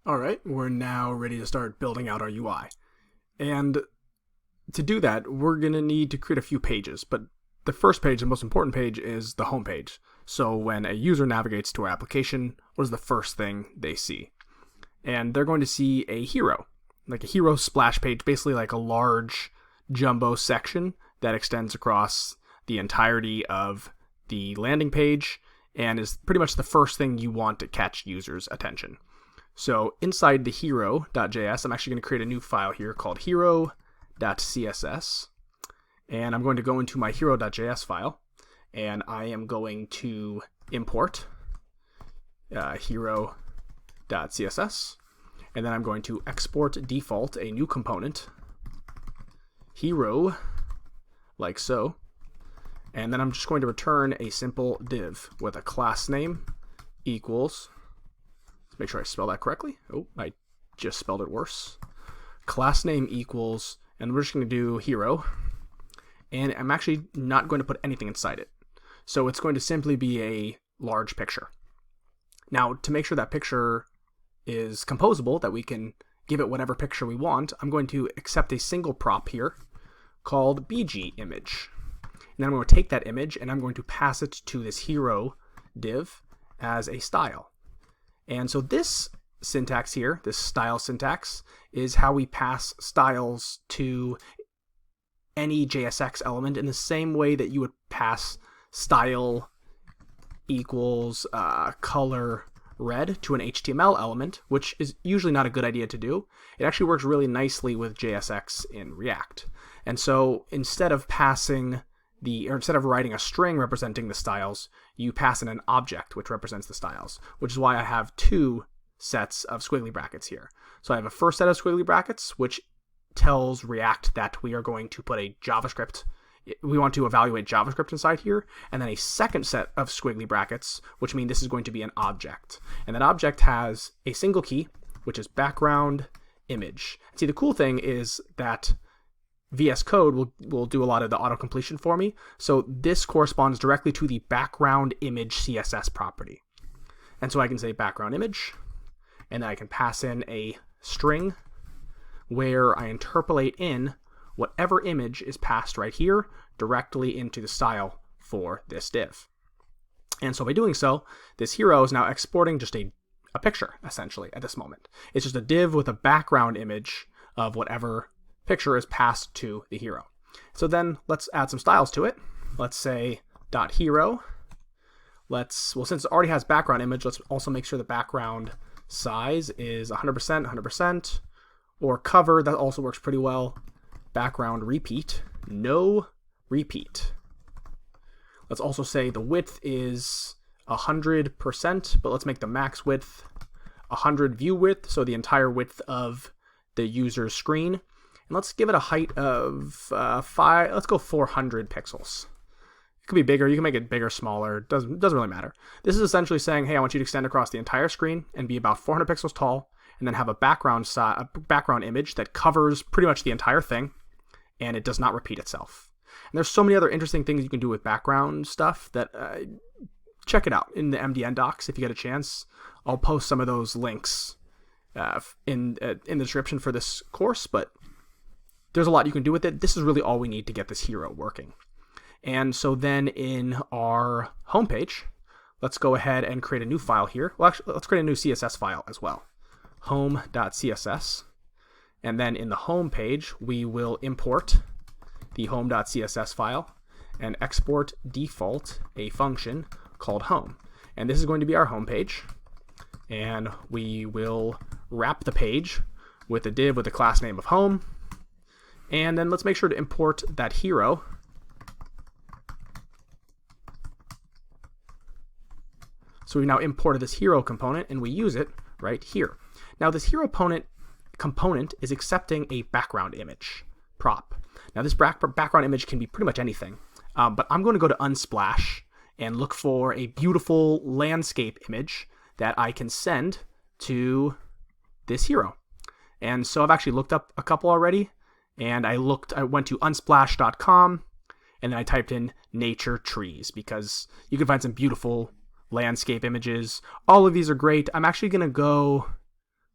All right, we're now ready to start building out our UI. And to do that, we're going to need to create a few pages. But the first page, the most important page, is the home page. So when a user navigates to our application, what is the first thing they see? And they're going to see a hero, like a hero splash page, basically like a large jumbo section that extends across the entirety of the landing page and is pretty much the first thing you want to catch users' attention. So inside the hero.js, I'm actually going to create a new file here called hero.css. And I'm going to go into my hero.js file, and I am going to import hero.css. And then I'm going to export default a new component, hero, like so. And then I'm just going to return a simple div with a class name equals, let's make sure I spell that correctly. Oh, I just spelled it worse. Class name equals, and we're just going to do hero. And I'm actually not going to put anything inside it. So it's going to simply be a large picture. Now, to make sure that picture is composable, that we can give it whatever picture we want, I'm going to accept a single prop here called bg image. And then I'm going to take that image and I'm going to pass it to this hero div as a style. And so this syntax here, this style syntax, is how we pass styles to any JSX element in the same way that you would pass style equals color red to an HTML element, which is usually not a good idea to do. It actually works really nicely with JSX in React. And so instead of writing a string representing the styles, you pass in an object which represents the styles, which is why I have two sets of squiggly brackets here. So I have a first set of squiggly brackets, which tells React that we are going to put a JavaScript, we want to evaluate JavaScript inside here, and then a second set of squiggly brackets, which mean this is going to be an object. And that object has a single key, which is background image. See, the cool thing is that VS Code will do a lot of the auto-completion for me, so this corresponds directly to the background image CSS property. And so I can say background image, and then I can pass in a string where I interpolate in whatever image is passed right here directly into the style for this div. And so by doing so, this hero is now exporting just a picture, essentially, at this moment. It's just a div with a background image of whatever picture is passed to the hero. So then let's add some styles to it. Let's say .hero. Since it already has background image, let's also make sure the background size is 100%, or cover, that also works pretty well. Background repeat, no repeat. Let's also say the width is 100%, but let's make the max width 100 view width, so the entire width of the user's screen. And let's give it a height of let's go 400 pixels. It could be bigger, you can make it bigger, smaller, doesn't really matter. This is essentially saying, hey, I want you to extend across the entire screen and be about 400 pixels tall, and then have a background image that covers pretty much the entire thing, and it does not repeat itself. And there's so many other interesting things you can do with background stuff that check it out in the MDN docs if you get a chance. I'll post some of those links in the description for this course, but there's a lot you can do with it. This is really all we need to get this hero working. And so then in our homepage, let's go ahead and create a new file here. Well, actually, let's create a new CSS file as well. Home.css. And then in the home page, we will import the home.css file and export default a function called home. And this is going to be our home page. And we will wrap the page with a div with a class name of home. And then let's make sure to import that hero. So we've now imported this hero component and we use it right here. Now this hero component is accepting a background image prop. Now this background image can be pretty much anything, but I'm going to go to Unsplash and look for a beautiful landscape image that I can send to this hero. And so I've actually looked up a couple already, and I went to unsplash.com and then I typed in nature trees because you can find some beautiful landscape images. All of these are great. I'm actually going to go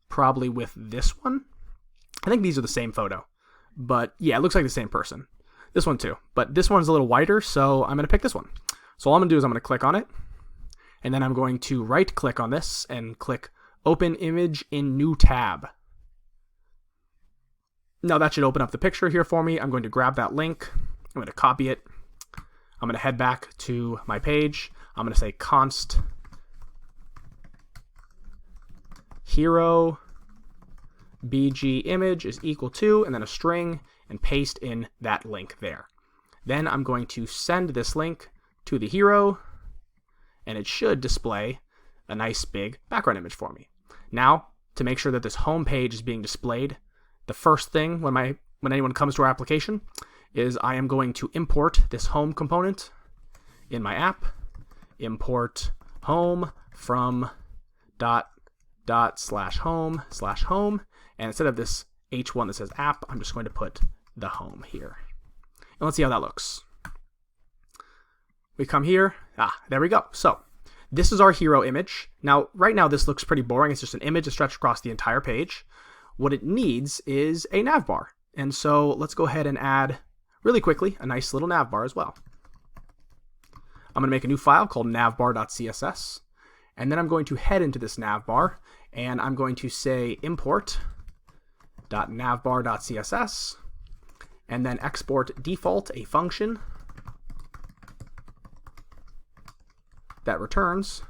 probably with this one. I think these are the same photo. But yeah, it looks like the same person. This one too. But this one's a little wider, so I'm going to pick this one. So all I'm going to do is I'm going to click on it. And then I'm going to right click on this and click Open Image in New Tab. Now that should open up the picture here for me. I'm going to grab that link. I'm going to copy it. I'm going to head back to my page. I'm going to say const hero bg image is equal to, and then a string, and paste in that link there. Then I'm going to send this link to the hero, and it should display a nice big background image for me. Now, to make sure that this home page is being displayed, the first thing when anyone comes to our application is I am going to import this home component in my app. Import home from /home/home, and instead of this h1 that says app, I'm just going to put the home here. And let's see how that looks. We come here. There we go. So this is our hero image. Now, right now, this looks pretty boring. It's just an image stretched across the entire page. What it needs is a navbar. And so let's go ahead and add, really quickly, a nice little navbar as well. I'm going to make a new file called navbar.css. And then I'm going to head into this navbar, and I'm going to say import.navbar.css, and then export default, a function that returns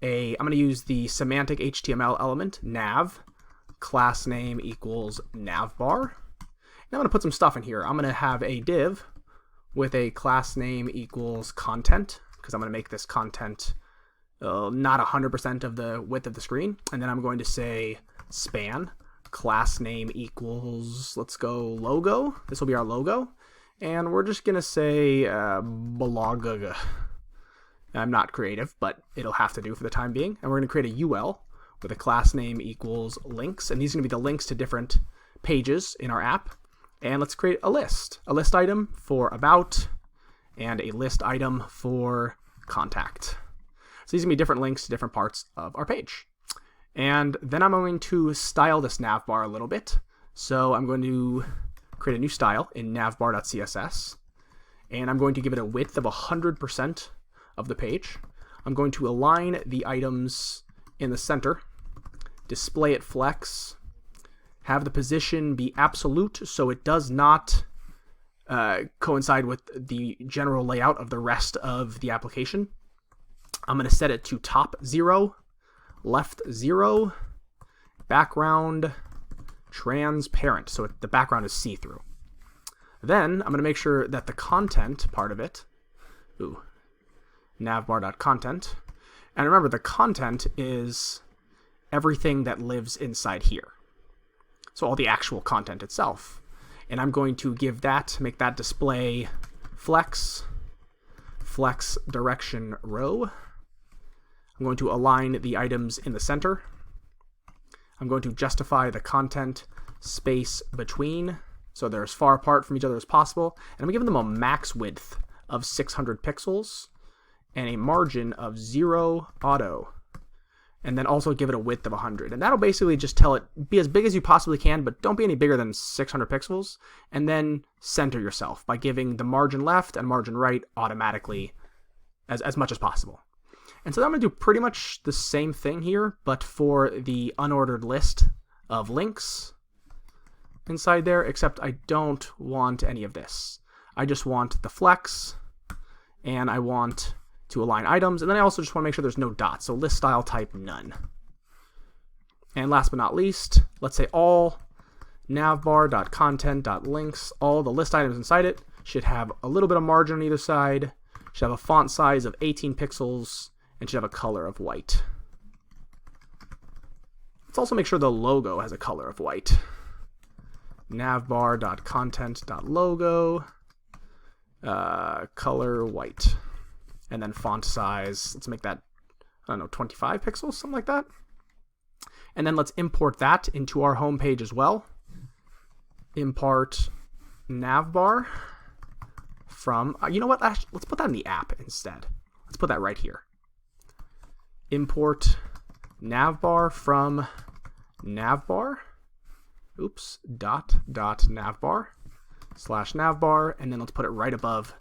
I'm going to use the semantic HTML element nav, class name equals navbar. Now I'm going to put some stuff in here. I'm going to have a div with a class name equals content, because I'm going to make this content not 100% of the width of the screen. And then I'm going to say span, class name equals, let's go logo. This will be our logo. And we're just going to say blog. I'm not creative, but it'll have to do for the time being. And we're going to create a UL with a class name equals links. And these are going to be the links to different pages in our app. And let's create a list item for about, and a list item for contact. So these are going to be different links to different parts of our page. And then I'm going to style this navbar a little bit. So I'm going to create a new style in navbar.css. And I'm going to give it a width of 100% of the page. I'm going to align the items in the center, display it flex, have the position be absolute so it does not coincide with the general layout of the rest of the application. I'm going to set it to top 0, left 0, background transparent, so the background is see-through. Then I'm going to make sure that the content part of it, navbar.content, and remember the content is everything that lives inside here. So all the actual content itself. And I'm going to make that display flex direction row. I'm going to align the items in the center. I'm going to justify the content space between, so they're as far apart from each other as possible. And I'm giving them a max width of 600 pixels and a margin of 0 auto. And then also give it a width of 100. And that'll basically just tell it, be as big as you possibly can, but don't be any bigger than 600 pixels. And then center yourself by giving the margin left and margin right automatically as much as possible. And so I'm going to do pretty much the same thing here, but for the unordered list of links inside there, except I don't want any of this. I just want the flex, and I want to align items, and then I also just want to make sure there's no dots, so list style type none. And last but not least, let's say all navbar.content.links, all the list items inside it should have a little bit of margin on either side, should have a font size of 18 pixels, and should have a color of white. Let's also make sure the logo has a color of white. Navbar.content.logo, color white. And then font size, let's make that, 25 pixels, something like that. And then let's import that into our home page as well. Import navbar from, you know what, let's put that in the app instead. Let's put that right here. Import navbar from navbar, .navbar / navbar, and then let's put it right above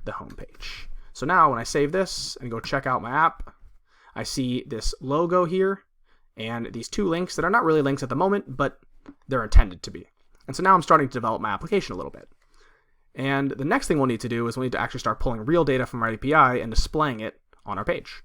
the home page. So now when I save this and go check out my app, I see this logo here and these two links that are not really links at the moment, but they're intended to be. And so now I'm starting to develop my application a little bit. And the next thing we'll need to do is we'll need to actually start pulling real data from our API and displaying it on our page.